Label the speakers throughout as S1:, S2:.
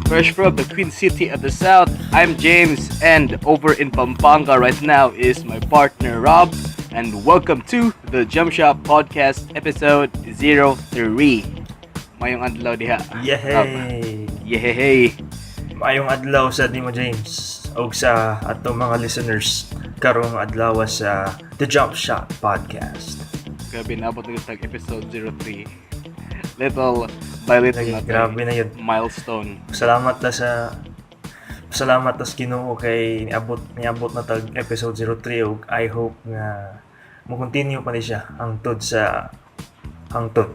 S1: Fresh from the Queen City of the South, I'm James, and over in Pampanga right now is my partner Rob, and welcome to the Jumpshot Podcast episode 03. Mayong adlaw diha, Rob.
S2: Yehey!
S1: Yehey!
S2: Maayong adlaw sa mo James o sa ato mga listeners karong adlaw sa The Jumpshot Podcast.
S1: Grabe, naabot na yung episode 03. Little by little na
S2: Grabe na yun.
S1: milestone.
S2: Salamat sa Ginoo kay niabot na tag episode 03 ug I hope nga mo continue pa ni siya hangtod sa hangtod.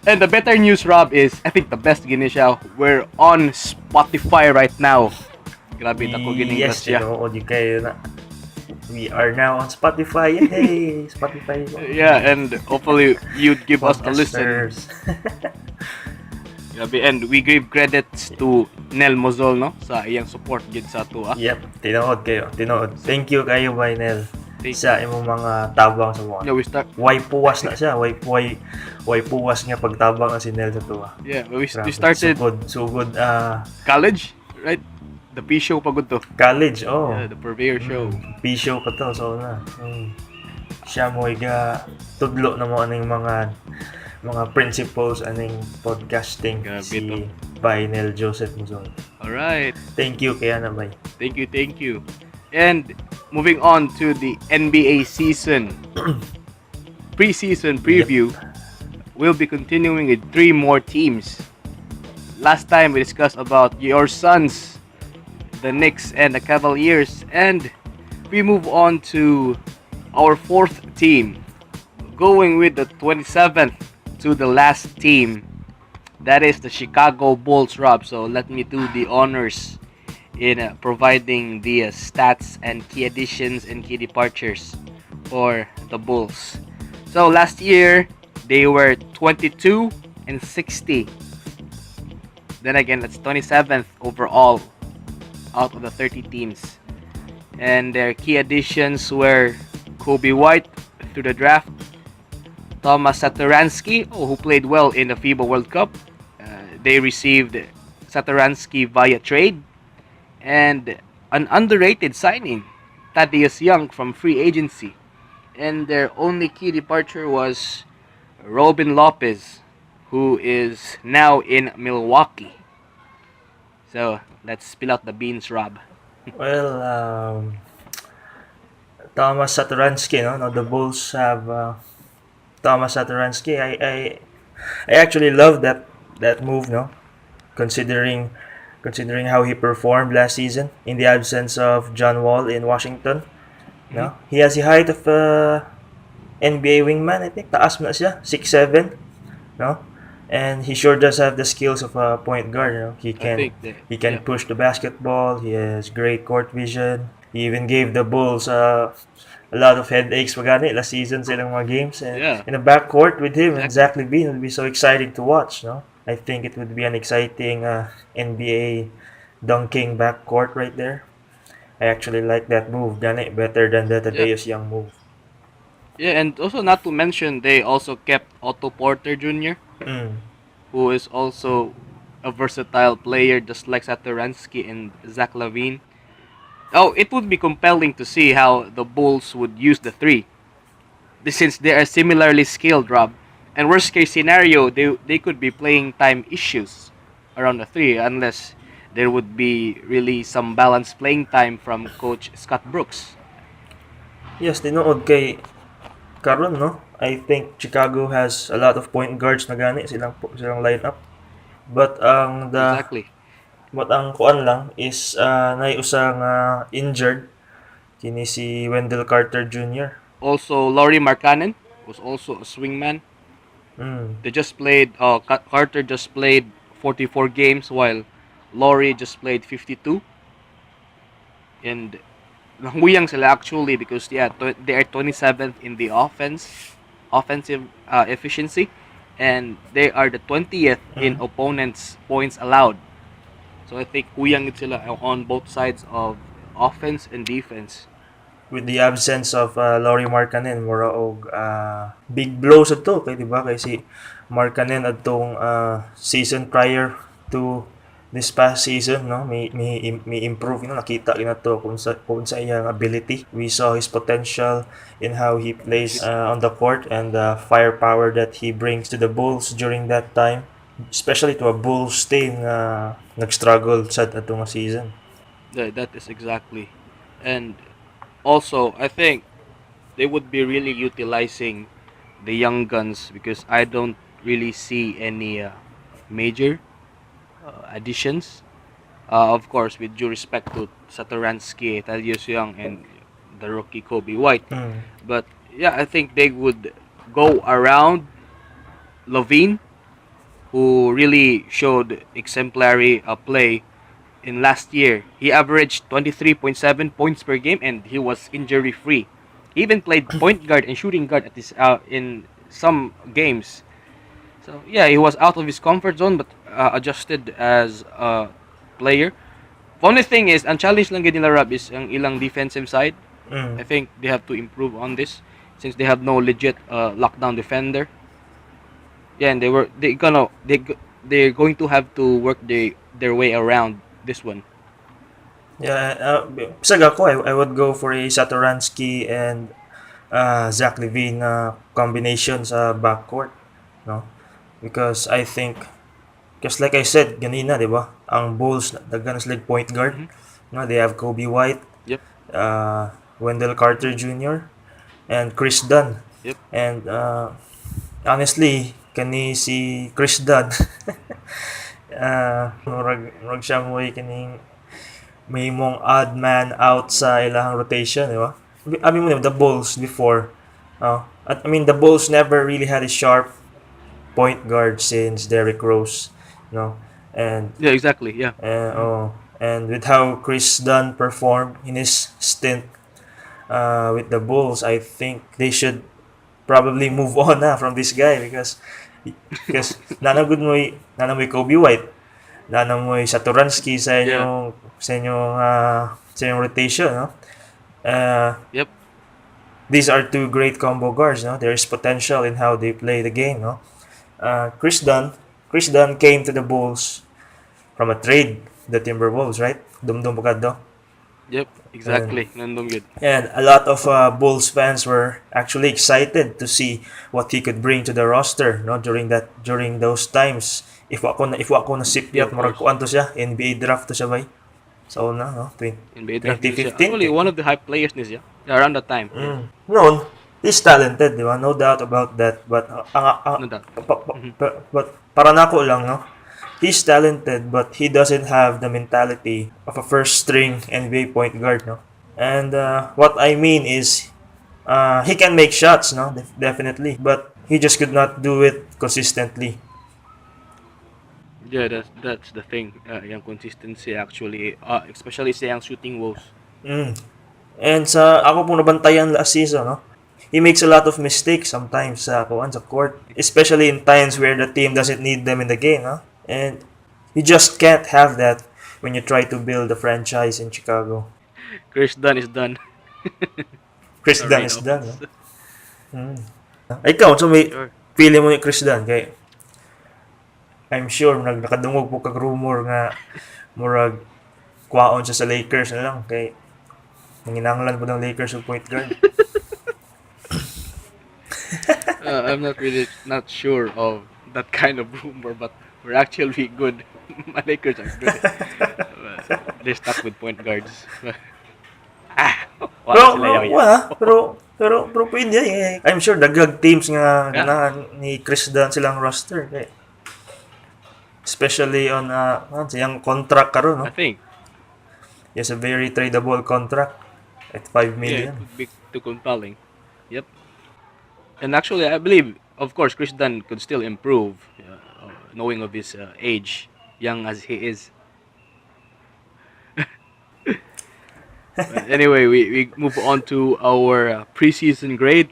S1: And the better news, Rob, is I think the best gini siya. We're on Spotify right now. Grabe, ako gining
S2: Yes,
S1: siya.
S2: di kayo na. We are now on Spotify. Hey, Spotify.
S1: Yeah, and hopefully you'd give us a listen.
S2: Podcasters.
S1: Grabe, and we give credits to Nel Mozol, no? Sa iyang support gid sa ato,
S2: Yep, tinood kayo. Thank you kayo, Nel.
S1: Thank
S2: Sa imong mga tabang sa mga.
S1: Yeah, we start.
S2: Why puwas na siya? Why puwas nga pagtabang na si Nel sa tuwa.
S1: Yeah, we
S2: Grabe,
S1: started
S2: sugod
S1: college, right? The P show pagod to.
S2: college.
S1: Yeah, the Purveyor show.
S2: P-show ka to, so na. Siya mo iga tudlo na mo aning mga principles aning podcasting.
S1: Grabe
S2: si
S1: to.
S2: Nel Joseph Muzon.
S1: All right.
S2: Thank you kaya na bay.
S1: Thank you. And moving on to the NBA season preseason preview, we'll be continuing with 3 more teams. Last time we discussed about your Suns, the Knicks, and the Cavaliers, and we move on to our 4th team, going with the 27th to the last team. That is the Chicago Bulls, Rob. So let me do the honors in providing the stats and key additions and key departures for the Bulls. So last year they were 22 and 60. Then again, that's 27th overall out of the 30 teams. And their key additions were Kobe White through the draft, Thomas Satoransky, who played well in the FIBA World Cup. They received Satoransky via trade, and an underrated signing, Thaddeus Young from free agency. And their only key departure was Robin Lopez, who is now in Milwaukee. So let's spill out the beans, Rob.
S2: Well, Thomas Satoransky, no, the Bulls have Thomas Satoransky. I actually love that move, no, considering how he performed last season in the absence of John Wall in Washington. No, he has the height of NBA wingman. I think taas na siya, 6'7", no, and he sure does have the skills of a point guard. You know, he can push the basketball. He has great court vision. He even gave the Bulls a lot of headaches last season sa ilang mga games. And in the backcourt with him and Zach LaVine, it would be so exciting to watch. No, I think it would be an exciting NBA dunking backcourt right there. I actually like that move, better than the Thaddeus Young move.
S1: Yeah, and also not to mention, they also kept Otto Porter Jr., who is also a versatile player just like Satoransky and Zach LaVine. Oh, it would be compelling to see how the Bulls would use the 3. Since they are similarly skilled, Rob. And worst case scenario, they could be playing time issues around the 3 unless there would be really some balanced playing time from Coach Scott Brooks.
S2: Yes, tinood kay karon, no? I think Chicago has a lot of point guards na gani silang lineup. But
S1: Exactly.
S2: But ang kuan lang is naiusang injured kini si Wendell Carter Jr.
S1: Also, Lauri Markkanen was also a swingman. They just played. Carter just played 44 games while Lauri just played 52. And nahuyang sila actually because they are 27th in the offensive efficiency, and they are the 20th in opponents' points allowed. So I think huyang sila on both sides of offense and defense.
S2: With the absence of Lauri Markkanen, mura og big blow sa to kay di ba kay si Markkanen adtong season prior to this past season, no, may improve, nakita na to kung sa iyang ability. We saw his potential in how he plays on the court and the firepower that he brings to the Bulls during that time, especially to a Bulls team na nag-struggle sa atong season.
S1: That is exactly. And also, I think they would be really utilizing the young guns because I don't really see any major additions. Of course, with due respect to Satoransky, Thaddeus Young, and the rookie Kobe White.
S2: Mm.
S1: But yeah, I think they would go around Levine, who really showed exemplary play in last year. He averaged 23.7 points per game and he was injury free. He even played point guard and shooting guard at this in some games. So yeah, he was out of his comfort zone but adjusted as a player. Only thing is, ang challenge lang gid nila Rab is ang ilang defensive side. I
S2: Mm.
S1: think they have to improve on this since they have no legit lockdown defender. Yeah, and they're going to have to work their way around this one.
S2: Yeah, bisag ako, I would go for a Satoransky and Zach Levine combination sa backcourt, no? Because I think, just like I said ganina, di ba? Ang Bulls, daghan sila point guard.
S1: Mhm.
S2: No, they have Kobe White,
S1: Yep.
S2: Wendell Carter Jr., and Chris Dunn.
S1: Yep.
S2: And honestly, kani si Chris Dunn, murag siya mo kining may mong odd man out sa ilang rotation, di ba? I mean, the Bulls before, the Bulls never really had a sharp point guard since Derrick Rose, no? And
S1: Yeah, exactly. Yeah.
S2: and with how Chris Dunn performed in his stint with the Bulls, I think they should probably move on na from this guy because nanang Kobe White, nanang mo Satoransky sa inyong rotation, no?
S1: Yep.
S2: These are two great combo guards, no? There is potential in how they play the game, no? Chris Dunn came to the Bulls from a trade, the Timberwolves, right? Dumdum Bukado.
S1: Yep. Exactly. Nandun good.
S2: And a lot of Bulls fans were actually excited to see what he could bring to the roster, no, during those times. If ako na sip
S1: Yeah,
S2: yat
S1: of
S2: murag
S1: course.
S2: kuan to siya, NBA draft to siya bay. So na, no,
S1: NBA draft din siya.
S2: 2015.
S1: Actually, one of the hype players niya. Yeah, around that time. Yeah.
S2: Noon, he's talented, di ba? No doubt about that. But
S1: No doubt.
S2: but para nako lang, no. He's talented, but he doesn't have the mentality of a first string NBA point guard, no. And what I mean is, he can make shots, no, definitely, but he just could not do it consistently.
S1: Yeah, that's the thing. Yung consistency actually, especially sa yung shooting woes.
S2: Mm. And sa ako pong nabantayan last season, no, he makes a lot of mistakes sometimes sa court, especially in times where the team doesn't need them in the game, no? And you just can't have that when you try to build a franchise in Chicago.
S1: Chris Dunn is done.
S2: Chris Dunn
S1: Sorry,
S2: is
S1: no
S2: done, no?
S1: offense.
S2: Ikaw, so may
S1: Sure.
S2: pili mo ni Chris Dunn kay I'm sure nakadungog po kag rumor nga murag kuwaon siya sa Lakers na lang kay nanginahanglan po ng Lakers og point guard.
S1: I'm not sure of that kind of rumor, but we're actually good. My Lakers are good. They're stuck with point guards. Wala sila yaw
S2: Pero pwede eh. I'm sure dagag teams nga
S1: Yeah.
S2: ganahan ni Chris Dunn silang roster kay especially on siyang contract karon, no?
S1: I think.
S2: He has a very tradable contract at 5
S1: Yeah, it
S2: million.
S1: would be too compelling. Yep. And actually, I believe, of course, Chris Dunn could still improve, knowing of his age, young as he is. But anyway, we move on to our preseason grade.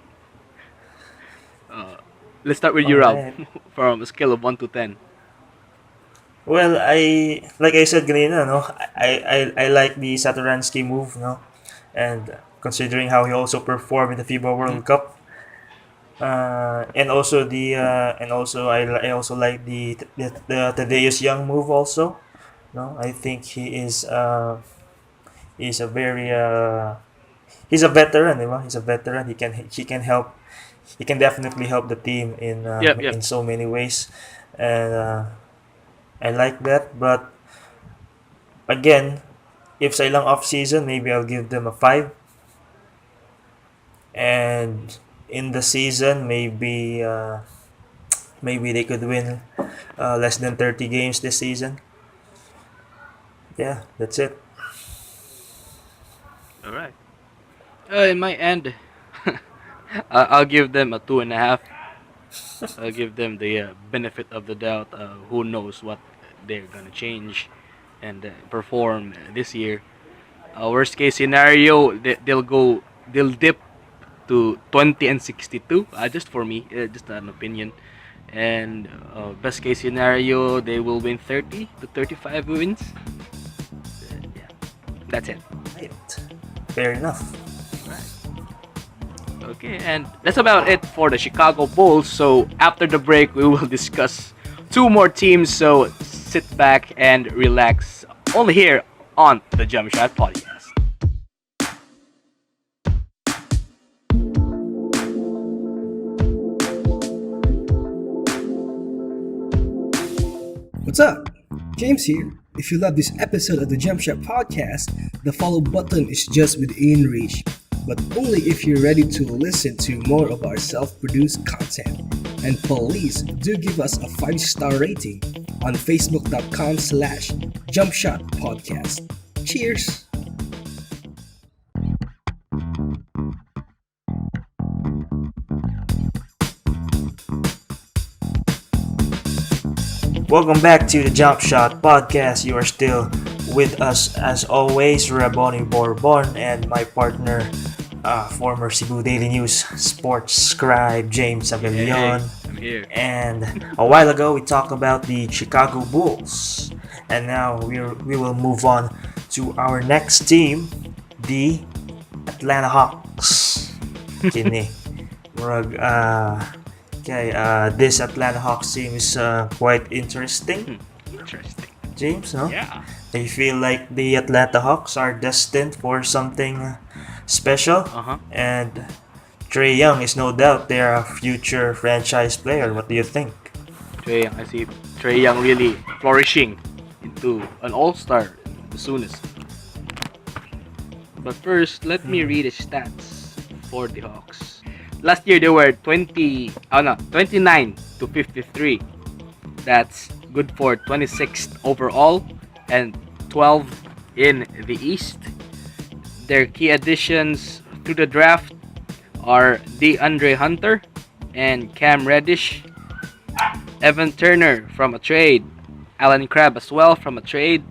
S1: Let's start with you, Rob,
S2: Alright.
S1: from a scale of 1 to 10.
S2: Well, like I said kanina, no, I like the Satoransky move, no, and considering how he also performed in the FIBA World Cup, And also I also like the Thaddeus Young move also. No, I think he's a very he's a veteran, diba? He's a veteran. He can help. He can definitely help the team
S1: Yep, yep.
S2: in so many ways, and I like that. But again, if sa ilang off season, maybe I'll give them a 5. And in the season, maybe they could win less than 30 games this season. Yeah, that's it.
S1: All right. In my end, I'll give them a 2.5. I'll give them the benefit of the doubt. Who knows what they're gonna change and perform this year? Worst case scenario, they'll dip to 20-62. Just for me, just an opinion. And best case scenario, they will win 30 to 35 wins. Yeah, that's it.
S2: Right. Fair enough.
S1: Okay, and that's about it for the Chicago Bulls. So after the break, we will discuss two more teams. So sit back and relax. Only here on the Jumpshot podcast.
S3: What's up? James here. If you love this episode of the Jumpshot podcast, the follow button is just within reach, but only if you're ready to listen to more of our self-produced content. And please do give us a 5-star rating on facebook.com/Jumpshot podcast. Cheers!
S2: Welcome back to the Jump Shot podcast. You are still with us as always, Raboni Bourbon, and my partner, former Cebu Daily News sports scribe James Abelion.
S1: I'm here.
S2: And a while ago, we talked about the Chicago Bulls, and now we will move on to our next team, the Atlanta Hawks. Kini. Murag, okay, this Atlanta Hawks team is quite interesting,
S1: Interesting.
S2: James. No?
S1: Yeah.
S2: I feel like the Atlanta Hawks are destined for something special,
S1: Uh huh.
S2: and Trey Young is no doubt their future franchise player. What do you think?
S1: Trey Young, I see Trey Young really flourishing into an all-star the soonest. But first, let me read the stats for the Hawks. Last year they were 29-53. That's good for 26th overall and 12 in the East. Their key additions to the draft are DeAndre Hunter and Cam Reddish, Evan Turner from a trade, Alan Crabb as well from a trade,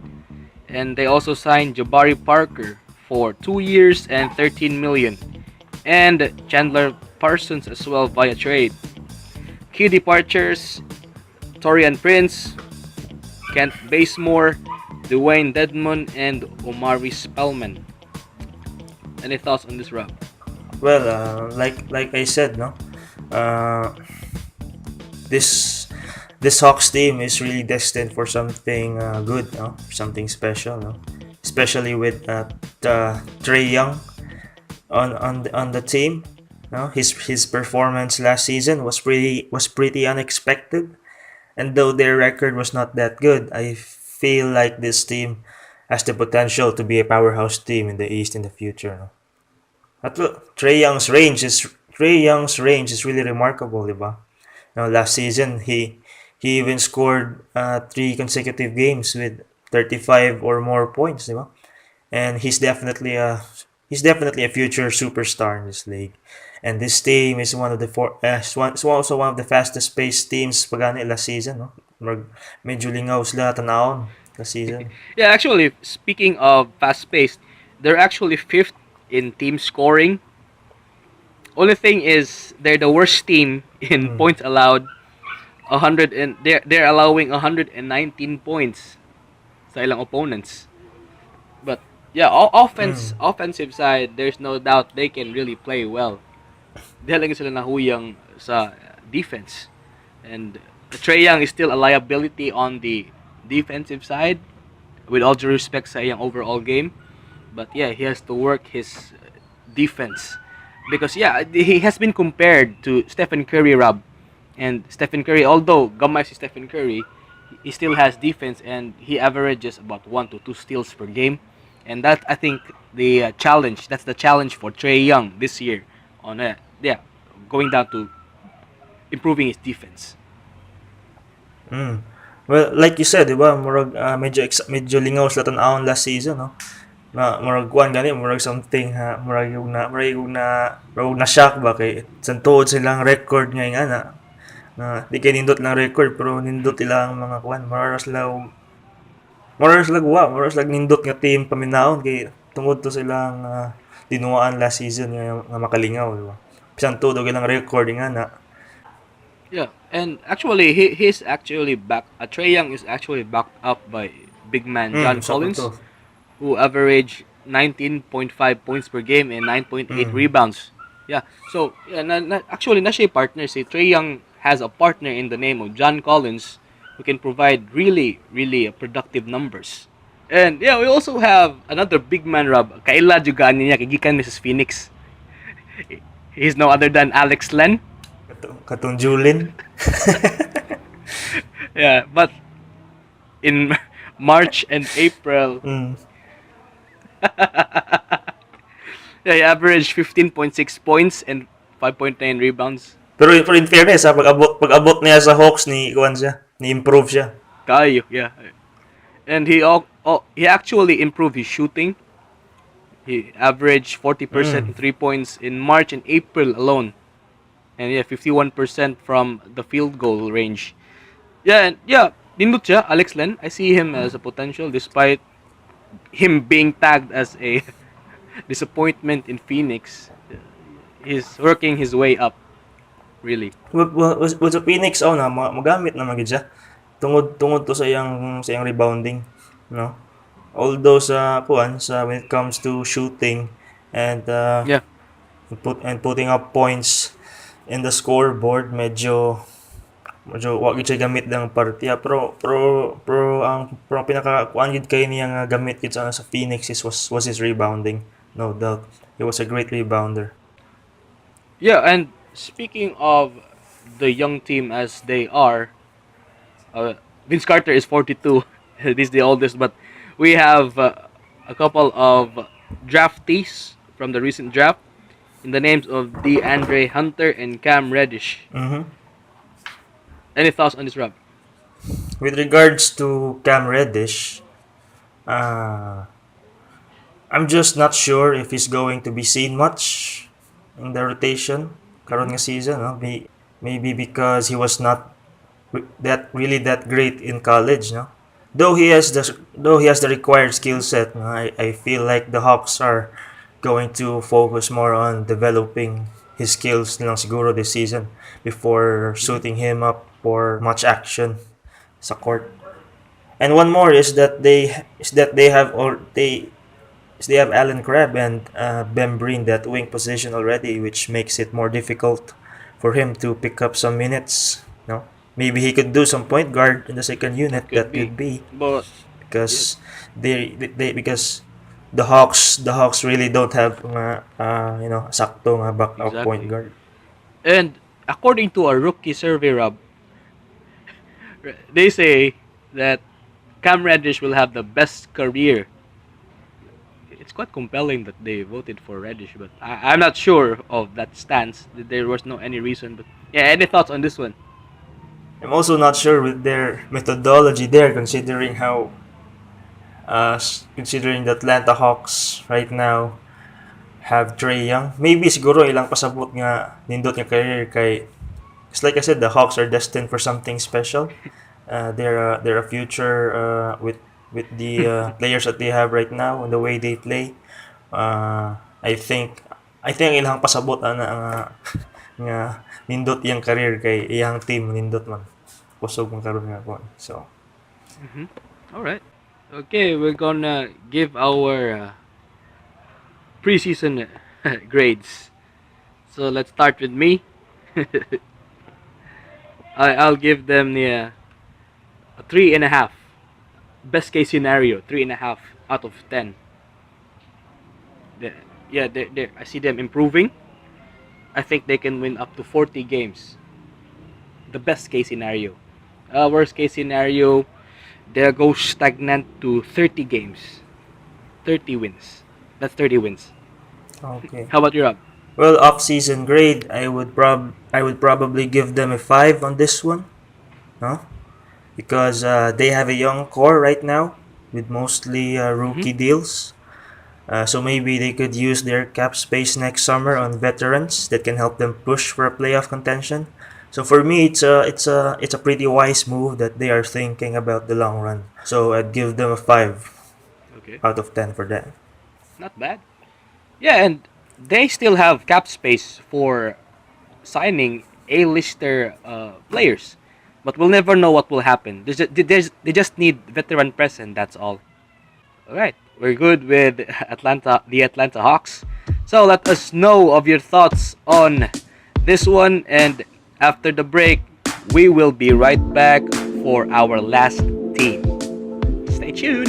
S1: and they also signed Jabari Parker for 2 years and 13 million, and Chandler Parsons as well via trade. Key departures: Torian Prince, Kent Bazemore, Dwayne Dedmon, and Omari Spellman. Any thoughts on this, Rob?
S2: Well, like I said, no, uh, this Hawks team is really destined for something good, no, something special, no, especially with Trey Young on the team. No, his performance last season was pretty unexpected, and though their record was not that good, I feel like this team has the potential to be a powerhouse team in the East in the future. No? At Trey Young's range is really remarkable, diba? Now, last season he even scored 3 consecutive games with 35 or more points, diba? And he's definitely a future superstar in this league. And this team is it's also one of the fastest paced teams pagani last season, no? Medyo lingaw sila tanawon last season.
S1: Yeah, actually, speaking of fast paced, they're actually fifth in team scoring. Only thing is they're the worst team in
S2: Mm.
S1: points allowed. 100 and they're allowing 119 points sa ilang opponents. But yeah,
S2: Mm.
S1: offensive side, there's no doubt they can really play well. Dahil lang sila nahuyang sa defense. And Trae Young is still a liability on the defensive side, with all due respect sa iyang overall game. But yeah, he has to work his defense. Because yeah, he has been compared to Stephen Curry, Rob. And Stephen Curry, although gamay si Stephen Curry, he still has defense and he averages about 1 to 2 steals per game. And that, I think, the challenge. That's the challenge for Trae Young this year. On yeah, going down to improving his defense.
S2: Mm. Well, like you said, di ba, murag medyo lingaw sila tan-awon last season, no? Na murag kuan gani, murag something ha, murag yung na shock ba kay sa tuod silang record nga nga na di kay nindot lang record pero nindot ilang mga kuan, mura sila nindot nga team paminaon kay tungod to silang dinuwaan last season nga makalingaw, di ba? Bisan tuod og ilang record nga na.
S1: Yeah, and actually, he's actually back. Trae Young is actually backed up by big man John
S2: Sa
S1: Collins,
S2: to.
S1: who averaged 19.5 points per game and 9.8 rebounds. Yeah, so yeah, actually, na siya partner. Si Trae Young has a partner in the name of John Collins, who can provide really, really productive numbers. And yeah, we also have another big man, Rob. Kaila jugaan niya kigikan Mrs. Phoenix. He's no other than Alex Len.
S2: Katong Julin.
S1: Yeah, but in March and April,
S2: Mm.
S1: yeah, he averaged 15.6 points and 5.9 rebounds.
S2: Pero in fairness ha, pag-abot niya sa Hawks ni improve siya.
S1: Kayo, yeah. And he actually improved his shooting. He averaged 40% 3 points in March and April alone. And yeah, 51% from the field goal range. Yeah, and yeah, nindot siya, Alex Len. I see him as a potential despite him being tagged as a disappointment in Phoenix. He's working his way up, really.
S2: Well, sa Phoenix na magamit na magid siya. Tungod to sa iyang rebounding, no? Although when it comes to shooting and
S1: Yeah,
S2: putting up points in the scoreboard, medyo wa gid siya gamit ng partiya pero ang pinaka kuan gid kay niya nga gamit gid sa Phoenix was his rebounding, no doubt. He was a great rebounder.
S1: yeah. And speaking of the young team as they are, Vince Carter is 42. This is the oldest, but we have a couple of draftees from the recent draft in the names of DeAndre Hunter and Cam Reddish.
S2: Mhm.
S1: Any thoughts on this, Rob?
S2: With regards to Cam Reddish, uh, I'm just not sure if he's going to be seen much in the rotation karon nga season, no? Maybe because he was not that great in college, no? Though he has the required skill set, no? I feel like the Hawks are going to focus more on developing his skills lang siguro this season before suiting him up for much action sa court. And one more is they have Alan Crabb and Ben Breen that wing position already, which makes it more difficult for him to pick up some minutes. No, maybe he could do some point guard in the second unit. That could be
S1: But
S2: because because the Hawks really don't have sakto nga backup
S1: Exactly.
S2: point guard.
S1: and according to a rookie survey, Rob, they say that Cam Reddish will have the best career. It's quite compelling that they voted for Reddish, but I'm not sure of that stance. There was no any reason, but yeah. Any thoughts on this one?
S2: I'm also not sure with their methodology there, considering considering the Atlanta Hawks right now have Trae Young. Maybe siguro ilang pasabot nga nindot nga career kay, just like I said, the Hawks are destined for something special. They're a future with the players that they have right now and the way they play. I think ilang pasabot nga nindot yang career kay iyang team nindot man kusog man karon nga kon. So
S1: All right. Okay, we're gonna give our preseason grades. So let's start with me. I'll give them a 3.5. Best case scenario, 3.5 out of 10. Yeah, I see them improving. I think they can win up to 40 games. The best case scenario. Worst case scenario, they'll go stagnant to 30 games. 30 wins. That's 30 wins.
S2: Okay.
S1: How about you, Rob?
S2: Well, off-season grade, I would probably give them a 5 on this one, no? Because they have a young core right now with mostly rookie
S1: Mm-hmm.
S2: deals. So maybe they could use their cap space next summer on veterans that can help them push for a playoff contention. So for me, it's a pretty wise move that they are thinking about the long run. So I'd give them a
S1: Okay.5
S2: out of 10 for that.
S1: Not bad. Yeah, and they still have cap space for signing A-lister players. But we'll never know what will happen. They just need veteran presence, that's all. Alright, we're good with the Atlanta Hawks. So let us know of your thoughts on this one, and after the break, we will be right back for our last team. Stay tuned.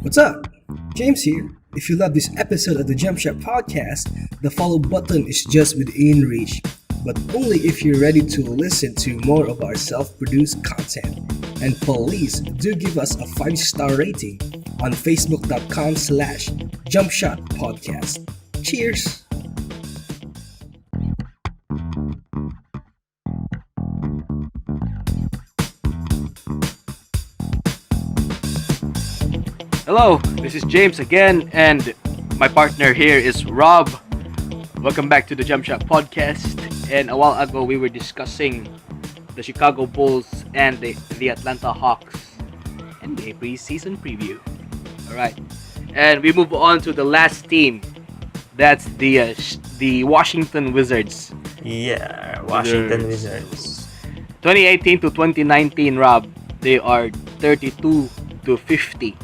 S3: What's up? James here. If you love this episode of the Jumpshot podcast, the follow button is just within reach, but only if you're ready to listen to more of our self-produced content. And please do give us a 5-star rating on facebook.com/Jumpshot podcast. Cheers!
S1: Hello, this is James again, and my partner here is Rob. Welcome back to the Jumpshot podcast. And a while ago, we were discussing the Chicago Bulls and the Atlanta Hawks NBA preseason preview. All right, and we move on to the last team. That's the Washington Wizards.
S2: Yeah, Washington Wizards.
S1: 2018 to 2019, Rob. They are 32 to 50.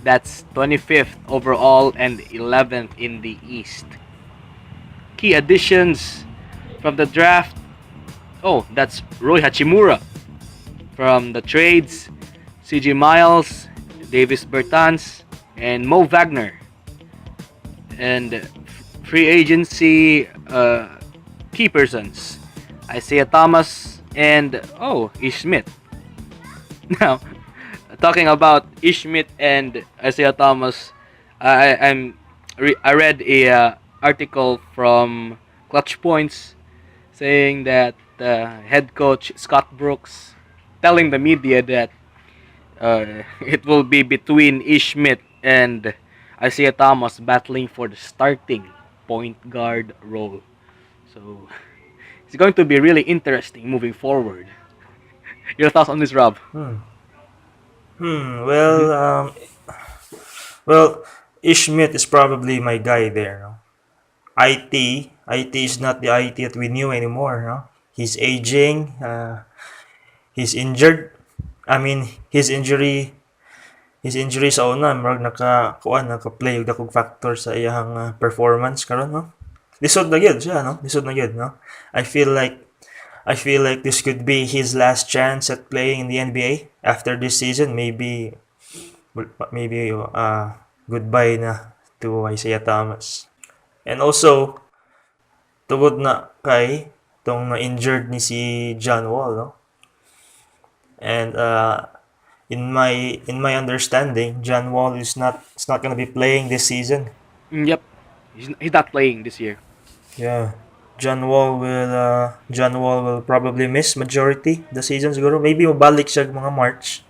S1: That's 25th overall and 11th in the East. Key additions from the draft. Oh, that's Roy Hachimura. From the trades, CJ Miles, Davis Bertans, and Mo Wagner. And free agency key persons, Isaiah Thomas and Ish Smith. Now, talking about Ish Smith and Isaiah Thomas, I read a article from Clutch Points saying that head coach Scott Brooks telling the media that it will be between Ish Smith and Isaiah Thomas battling for the starting point guard role. So it's going to be really interesting moving forward. Your thoughts on this, Rob?
S2: Well, well, Ishmit is probably my guy there. No? IT is not the IT that we knew anymore. No? He's aging. He's injured. I mean, his injury sa una, marag naka-play yung dakong factor sa iyang performance karon, no? Lisod na gyud siya, no? Lisod na gyud, no? I feel like this could be his last chance at playing in the NBA after this season. Maybe goodbye na to Isaiah Thomas. And also, tungod na kay tong na-injured ni si John Wall, no? And in my understanding, John Wall is not gonna be playing this season.
S1: Yep, he's not playing this year.
S2: Yeah. John Wall will probably miss majority the season siguro. Maybe mabalik siya mga March,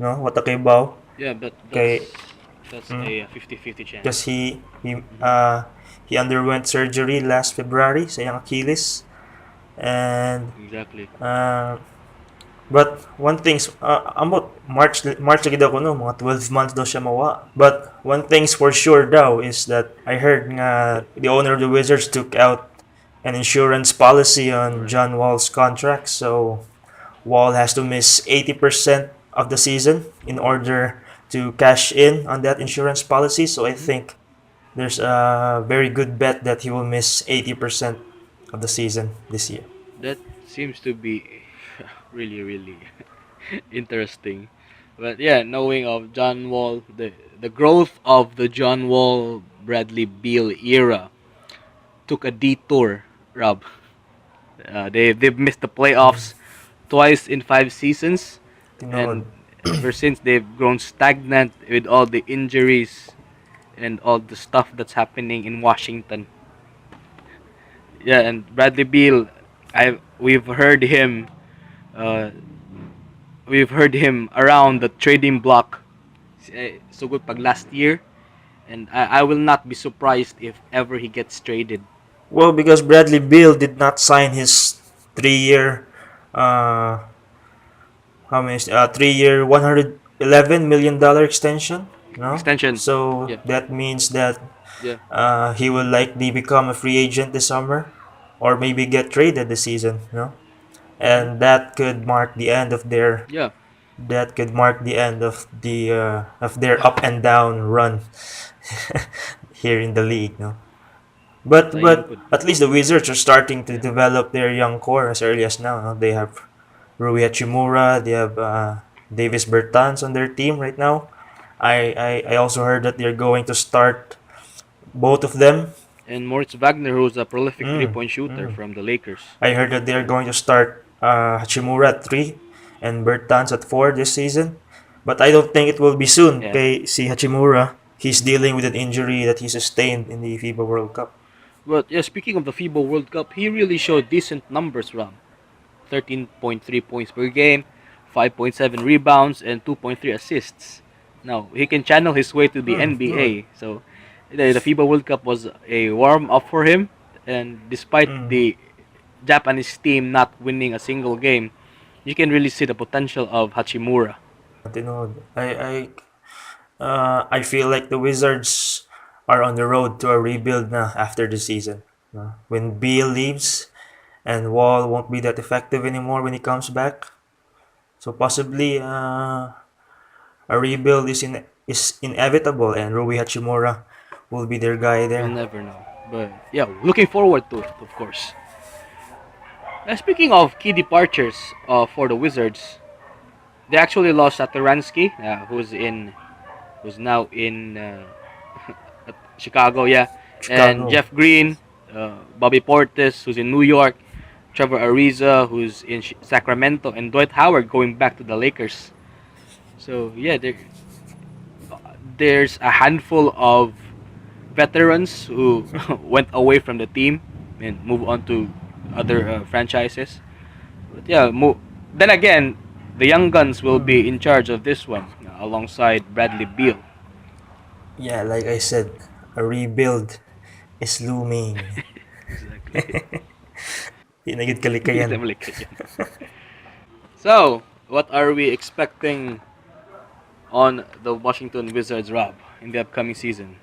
S2: no? Wata kay Bao.
S1: Yeah, but
S2: Kay
S1: that's a 50-50 chance.
S2: because he underwent surgery last February sa iyang Achilles. And
S1: Exactly.
S2: but one thing's ambot March lagi daw kuno mga 12 months daw siya mawa. But one thing's for sure daw is that I heard nga the owner of the Wizards took out an insurance policy on John Wall's contract, so Wall has to miss 80% of the season in order to cash in on that insurance policy. So I think there's a very good bet that he will miss 80% of the season this year.
S1: That seems to be really, really interesting. But yeah, knowing of John Wall, the growth of the John Wall Bradley Beal era took a detour, Rob. They've missed the playoffs twice in 5 seasons,
S2: Tinood.
S1: and ever since they've grown stagnant with all the injuries and all the stuff that's happening in Washington. Yeah, and Bradley Beal, I uh, we've heard him around the trading block. So good pag last year, and I will not be surprised if ever he gets traded.
S2: Well, because Bradley Beal did not sign his 3-year, uh, 3-year, $111 million extension. No,
S1: Extension.
S2: so
S1: Yeah,
S2: that means that
S1: yeah,
S2: he will likely become a free agent this summer, or maybe get traded this season. No,
S1: hmm,
S2: and that could mark the end of their
S1: yeah.
S2: that could mark the end of their up and down run here in the league. No,
S1: Sa
S2: but
S1: ingkod.
S2: at least the Wizards are starting to
S1: Yeah,
S2: develop their young core as early as now. No? They have Rui Hachimura, they have Davis Bertans on their team right now. I also heard that they're going to start both of them.
S1: and Moritz Wagner, who's a prolific
S2: Mm,
S1: three-point shooter
S2: mm.
S1: from the Lakers.
S2: I heard that they're going to start Hachimura at 3 and Bertans at 4 this season. But I don't think it will be soon.
S1: Yeah.
S2: Okay, see Hachimura, he's dealing with an injury that he sustained in the FIBA World Cup.
S1: But yeah, speaking of the FIBA World Cup, he really showed decent numbers, Rob. 13.3 points per game, 5.7 rebounds, and 2.3 assists. Now, he can channel his way to the
S2: Good.
S1: NBA. So, the FIBA World Cup was a warm up for him. And despite
S2: Mm.
S1: the Japanese team not winning a single game, you can really see the potential of Hachimura.
S2: Tinod. I feel like the Wizards are on the road to a rebuild na after the season. No? When Beal leaves and Wall won't be that effective anymore when he comes back, so possibly a rebuild is inevitable, and Rui Hachimura will be their guy
S1: We'll
S2: there.
S1: never know. But yeah, looking forward to it, of course. Speaking of key departures for the Wizards, they actually lost Satoransky, who's now in Chicago, yeah, and
S2: Chicago.
S1: Jeff Green, Bobby Portis, who's in New York, Trevor Ariza, who's in Sacramento, and Dwight Howard going back to the Lakers. So yeah, there's a handful of veterans who went away from the team and moved on to other franchises. But yeah, then again, the young guns will
S2: Mm.
S1: be in charge of this one alongside Bradley Beal.
S2: Yeah, like I said, a rebuild is looming.
S1: Exactly.
S2: Di na gid
S1: Hindi
S2: kalikayan.
S1: na balik yan. So, what are we expecting on the Washington Wizards, Rob, in the upcoming season?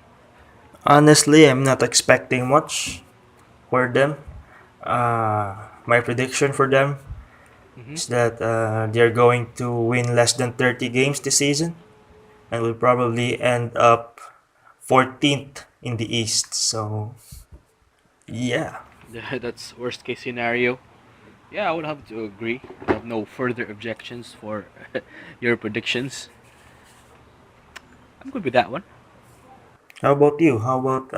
S2: Honestly, I'm not expecting much for them. My prediction for them
S1: Hmm.
S2: is that they're going to win less than 30 games this season and will probably end up 14th in the East. So, yeah.
S1: That's worst case scenario. Yeah, I would have to agree. I have no further objections for your predictions. I'm good with that one.
S2: How about you? How about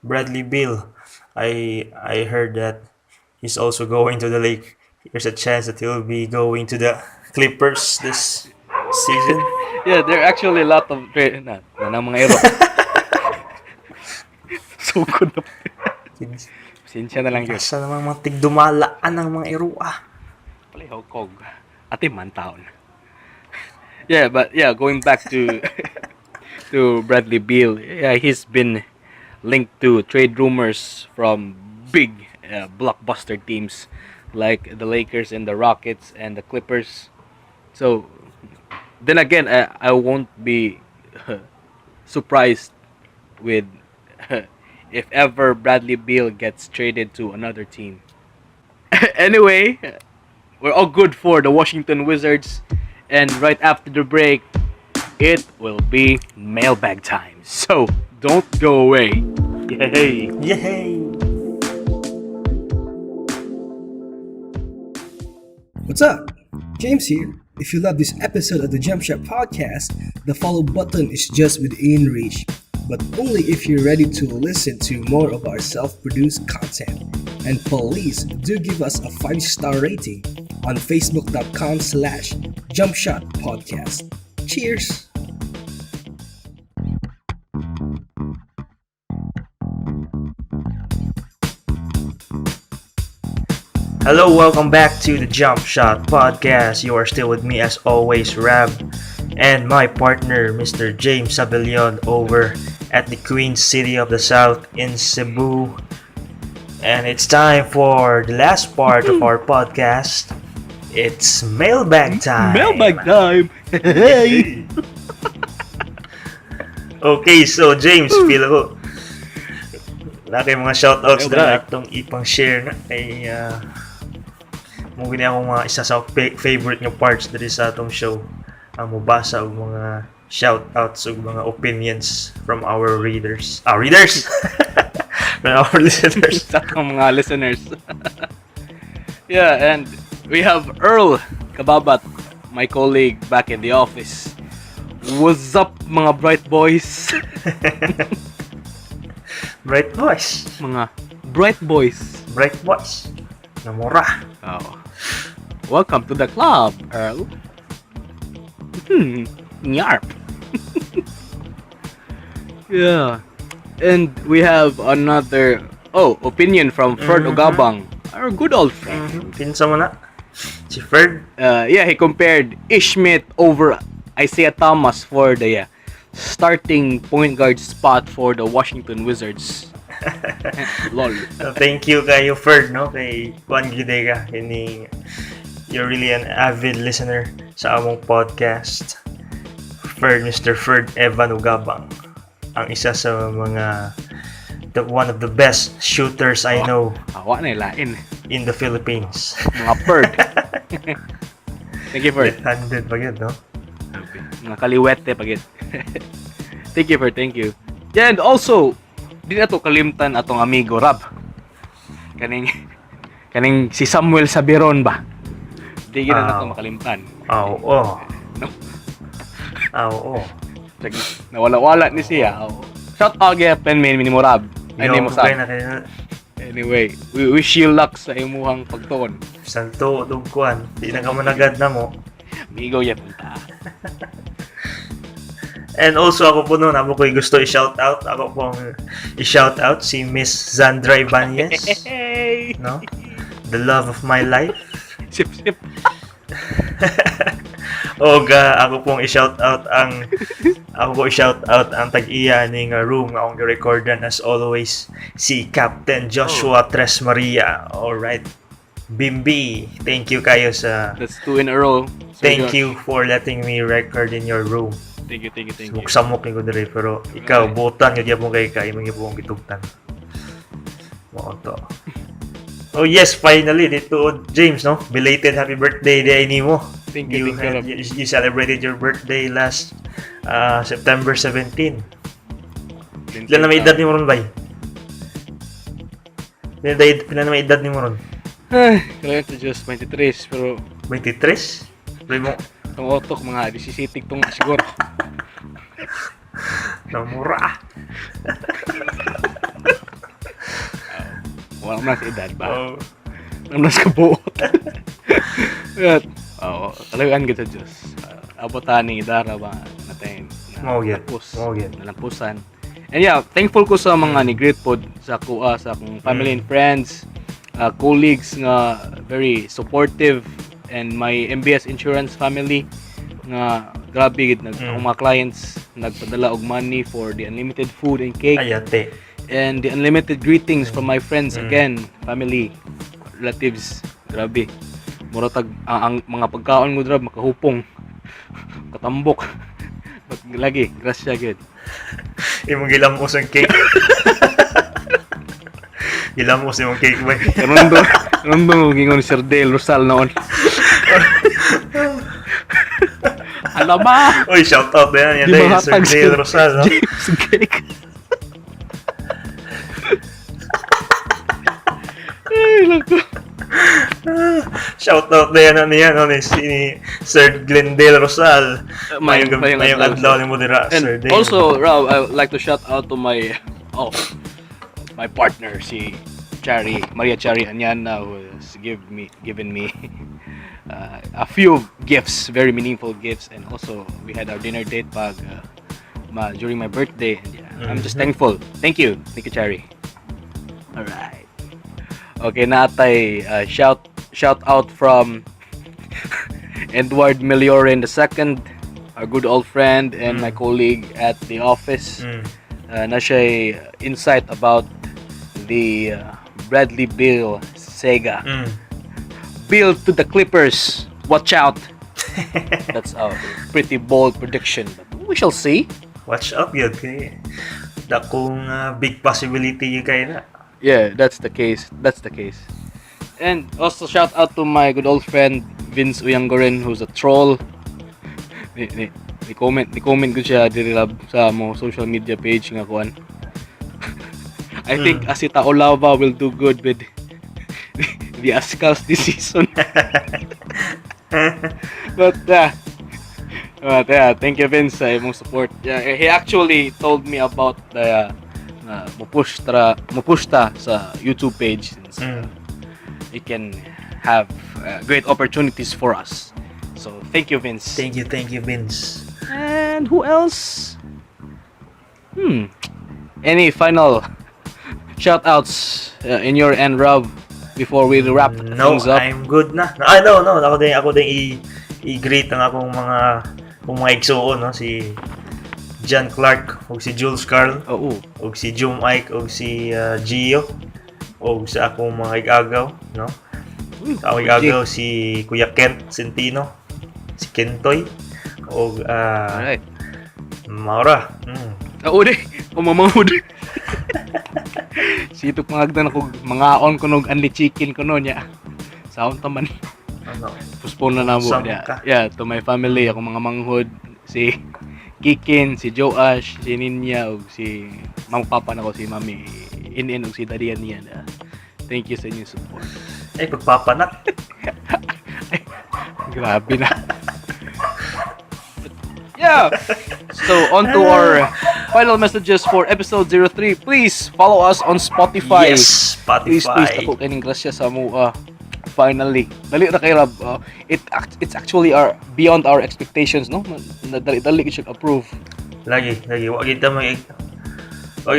S2: Bradley Beal? I heard that he's also going to the Lake. There's a chance that he'll be going to the Clippers this season.
S1: Yeah, there are actually a lot of na ng mga ero. So good na. Pasensya na lang yun.
S2: Asa namang mga tigdumalaan ng mga irua.
S1: Palayaw kog. Ate man taon. Yeah, but yeah, going back to to Bradley Beal, yeah, he's been linked to trade rumors from big blockbuster teams like the Lakers and the Rockets and the Clippers. So then again, I won't be surprised with if ever Bradley Beal gets traded to another team. Anyway, we're all good for the Washington Wizards, and right after the break, it will be mailbag time. So, don't go away. Yay!
S2: Yay!
S3: What's up? James here. If you love this episode of the Jumpshot podcast, the follow button is just within reach, but only if you're ready to listen to more of our self-produced content. And please do give us a 5-star rating on facebook.com/Jumpshot podcast. Cheers!
S2: Hello, welcome back to the Jumpshot podcast. You are still with me as always, Rab, and my partner, Mr. James Sabellion, over at the Queen City of the South in Cebu. And it's time for the last part of our podcast. It's mailbag time.
S1: Mailbag time! Hey!
S2: Okay, so James, feel ko na kay mga shoutouts
S1: Mailbag.
S2: na itong ipang share na kay muna niya akong mga isa sa favorite ng parts dito sa atong show ang mubasa og mga shoutouts ug mga opinions from our readers. Readers! From our listeners.
S1: Sa mga listeners. Yeah, and we have Earl Kababat, my colleague back in the office. What's up, mga bright boys?
S2: Bright boys.
S1: Mga bright boys.
S2: Bright boys. Namura.
S1: Oh. Welcome to the club, Earl. Nyarp. Yeah. And we have another opinion from Ferd Ogabang, our good old friend.
S2: Pinsa mo na. Si Ferd.
S1: Yeah, he compared Ishmit over Isaiah Thomas for the starting point guard spot for the Washington Wizards. Lol.
S2: Thank you kayo Ferd, no? Kay Juan Gidega. You're really an avid listener sa among podcast. Ferd, Mr. Ferd Evan Ugabang. Ang isa sa mga one of the best shooters I know
S1: Awa na ilain.
S2: in the Philippines.
S1: Mga Ferd. Thank you, Ferd.
S2: Left-handed pa yun, no?
S1: Mga kaliwete pagit. Thank you, Ferd. Thank you. Yeah, and also, di na to kalimtan atong amigo Rab. Kaning si Samuel Sabiron ba? Di gina na to makalimtan.
S2: Oo.
S1: No?
S2: Oo.
S1: Sige, nawala-wala ni siya. Shout out kay pen ni mo Rab. Ay ni mo sa. Anyway, we wish you luck sa imuhang pagtuon.
S2: Santo, dugkuan. Di na ka managad na mo.
S1: Amigo ya punta.
S2: And also ako po noon, ako ko'y gusto i-shoutout. Ako pong i-shoutout si Miss Zandra Ibanez.
S1: Hey!
S2: No? The love of my life.
S1: Sip.
S2: Ako pong i-shoutout ang tag-iya ning room nga akong gi-recordan as always si Captain Joshua Tres Maria. All right. Bimbi, thank you kayo sa
S1: That's 2 in a row. So
S2: thank you for letting me record in your room.
S1: Thank you.
S2: Samok ko dire pero ikaw butan gyud mo kay imong gipong gitugtan. Mo to. Oh yes, finally dito James, no? Belated happy birthday day nimo.
S1: Thank you.
S2: You celebrated your birthday last September 17. Ilan na may edad ni mo ron, bay? Ilan na may edad ni mo ron?
S1: Kailangan to just 23 pero
S2: 23? Play mo.
S1: itong otok mga 17 tong siguro.
S2: Namura.
S1: Wala mo na sa edad ba?
S2: Oh.
S1: Wala mo na sa kabuot. Talagaan kita Diyos. Abotan ni idara ba natin nalampusan. And yeah, thankful ko sa mga ni-greet pod sa kuha sa akong family and friends, colleagues nga very supportive, and my MBS Insurance family nga grabe gid akong mga clients nagpadala og money for the unlimited food and cake.
S2: Ayate.
S1: And the unlimited greetings from my friends again, family, relatives. Grabe. Muratag ang mga pagkaon mo drab makahupong. Katambok. Lagi, grasya gid.
S2: Imong gilamos ang cake. Gilamos imong cake ba?
S1: Karon do gingon ni Sir Del Rosal noon. Alama!
S2: Uy, shoutout na yan.
S1: Di
S2: Yan,
S1: mga
S2: Sir
S1: tags
S2: Dale Rosal, no?
S1: James Cake. Ay, lako.
S2: Shoutout na yan, ano yan, no? Ni Sir Glendale Rosal. Mayong adlaw ni mo dira, Sir
S1: And
S2: Dale.
S1: also, Rob, I would like to shout out to my partner, si Maria Chari Anyana, who has given me a few gifts, very meaningful gifts, and also we had our dinner date during my birthday. And yeah, I'm just thankful. Thank you, Chari. All right. Okay, natay shout out from Edward Melioren II, our good old friend and my colleague at the office. Na siya'y insight about the Bradley Beal Sega. Bill to the Clippers, watch out. That's a pretty bold prediction, but we shall see.
S2: Watch out yun kay dakong big possibility yung kayo na.
S1: Yeah, that's the case. And also shout out to my good old friend Vince Uyangoren, who's a troll. Ni comment ko siya diri sa mo social media page nga kuan. I think Asita Olava will do good with the Ascals this season. But yeah, thank you Vince sa imong support. Yeah, he actually told me about the mupushta sa YouTube page since it can have great opportunities for us. So thank you Vince.
S2: Thank you Vince.
S1: And who else? Any final shout outs in your end, Rob, before we wrap things up?
S2: No, I'm good na. No. Ako din i-greet ang akong mga igsuon, no? Si John Clark, o si Jules Carl, o si Jum Ike, o si Gio, o sa akong mga igagaw, no? Ako igagaw si Kuya Kent Centino, si Kentoy, o
S1: Alright.
S2: Maura.
S1: Kumamahod. Sito pangagdan ako mangaon ko nog anli chicken ko nonya. Saon taman.
S2: Ano?
S1: Postpone na namo. Yeah, to my family, ako mga manghod, si Kikin, si Joash, si Ninya, ug si Mama Papa nako, si Mami Inin ug si Darian niya. Thank you sa inyong support.
S2: Ay, pagpapanak.
S1: Grabe na. Yeah. So on to our final messages for episode 03. Please follow us on Spotify.
S2: Yes, Spotify.
S1: Please ako kaning grasya sa mo. Finally, dali na kay Rob. It's actually beyond our expectations, no? Dali should approve.
S2: Lagi. Wag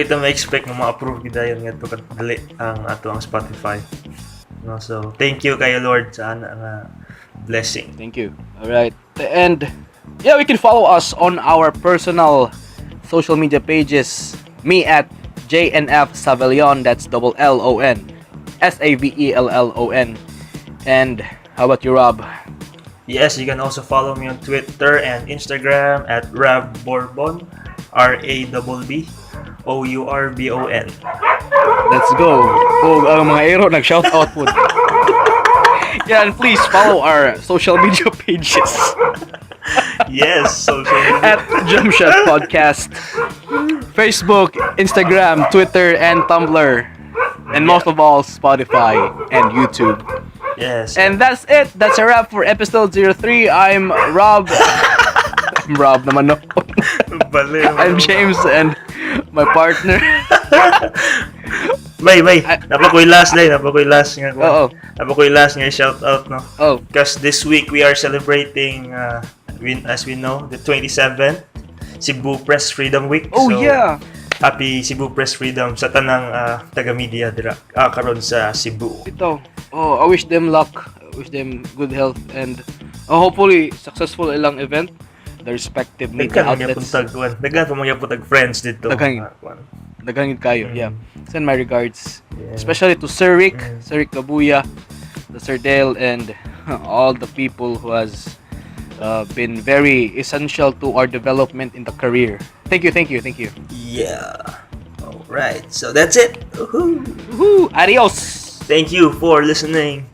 S2: kita ma-expect na ma-approve gidayon nga to kadali ang Spotify. No, so thank you kayo Lord sa blessing.
S1: Thank you. All right. And yeah, we can follow us on our personal social media pages. Me at JNF Savelion, that's LLON SAVELLON. And how about you, Rob?
S2: Yes, you can also follow me on Twitter and Instagram at Rab Bourbon, RABBOURBON.
S1: Let's go. Ang mga aero nag-shoutout po. Yeah, and please follow our social media pages.
S2: Yes, social media.
S1: At Jumpshot Podcast, Facebook, Instagram, Twitter, and Tumblr. And most of all, Spotify and YouTube.
S2: Yes.
S1: And that's it. That's a wrap for episode 03. I'm Rob. I'm Rob naman, no? I'm James and my partner.
S2: May. Napakoy last nga.
S1: Oo.
S2: Napakoy last nga shout out, no?
S1: Oh.
S2: Because this week we are celebrating, as we know, the 27th Cebu Press Freedom Week.
S1: Oh,
S2: so,
S1: yeah.
S2: Happy Cebu Press Freedom sa tanang taga-media dira karon sa Cebu.
S1: Ito. I wish them luck. I wish them good health and hopefully successful ilang event. The respective media outlets.
S2: Daghan pa mga putag friends dito.
S1: Daghang kayo. Yeah. Send my regards. Yeah. Especially to Sir Rick Gabuya, the Sir Dale, and all the people who has been very essential to our development in the career. Thank you.
S2: Yeah. All right. So that's it.
S1: Woohoo. Adios.
S2: Thank you for listening.